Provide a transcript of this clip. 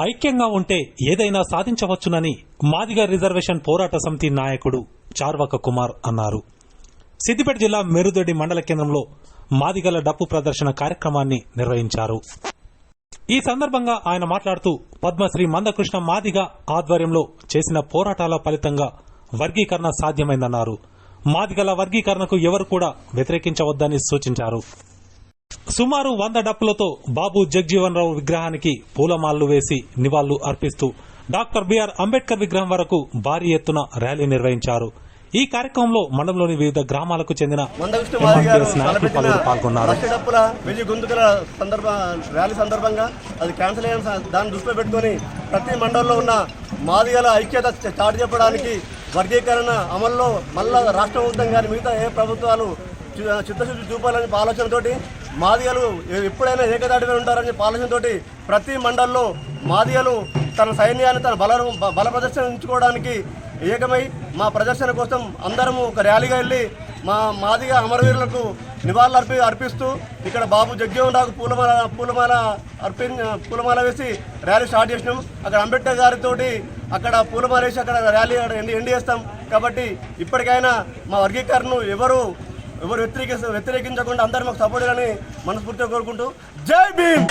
ఐక్యంగా ఉంటే ఏదైనా సాధించవచ్చునని మాదిగ రిజర్వేషన్ పోరాట సమితి నాయకుడు చార్వక కుమార్ అన్నారు. సిద్దిపేట జిల్లా మెరుదొడ్డి మండల కేంద్రంలో మాదిగల డప్పు ప్రదర్శన కార్యక్రమాన్ని నిర్వహించారు. ఈ సందర్భంగా ఆయన మాట్లాడుతూ పద్మశ్రీ మందకృష్ణ మాదిగ ఆధ్వర్యంలో చేసిన పోరాటాల ఫలితంగా వర్గీకరణ సాధ్యమైందన్నారు. మాదిగల వర్గీకరణకు ఎవరు కూడా వ్యతిరేకించవద్దని సూచించారు. సుమారు 100 డప్పులతో బాబు జగ్జీవన్ రావు విగ్రహానికి పూలమాలలు వేసి నివాళులు అర్పిస్తూ డాక్టర్ బిఆర్ అంబేద్కర్ విగ్రహం వరకు భారీ ఎత్తున ర్యాలీ నిర్వహించారు. ఈ కార్యక్రమంలో మండలంలోని వివిధ గ్రామాలకు చెందిన నాయకులు పలువురు పాల్గొన్నారు. ర్యాలీ సందర్భంగా అది క్యాన్సిల్ అయిన దాన్ని దృష్టిలో పెట్టుకుని ప్రతి మండలంలో ఉన్న మాదిగల ఐక్యత చాటి చెప్పడానికి వర్గీకరణ అమల్లో మళ్ళా రాష్ట్ర ప్రభుత్వం కానీ మిగతా ఏ ప్రభుత్వాలు చిత్తశుద్ధి చూపాలని ఆలోచనతోటి మాదిగలు ఎప్పుడైనా ఏకదాటిగా ఉంటారని ఆలోచనతోటి ప్రతి మండల్లో మాదిగలు తన సైన్యాన్ని తన బల ప్రదర్శించుకోవడానికి ఏకమై మా ప్రదర్శన కోసం అందరము ఒక ర్యాలీగా వెళ్ళి మా మాదిగ అమరవీరులకు నివాళులు అర్పిస్తూ ఇక్కడ బాబు జగ్జీవన్ రావుకు పూలమాల వేసి ర్యాలీ స్టార్ట్ చేసినాం. అక్కడ అంబేద్కర్ గారితో అక్కడ పూలమాల వేసి అక్కడ ర్యాలీ ఎండ్ చేస్తాం. కాబట్టి ఇప్పటికైనా మా వర్గీకరణను ఎవరు వ్యతిరేకించకుండా అందరూ మాకు సపోర్ట్ చేయాలని మనస్ఫూర్తిగా కోరుకుంటూ జై భీమ్.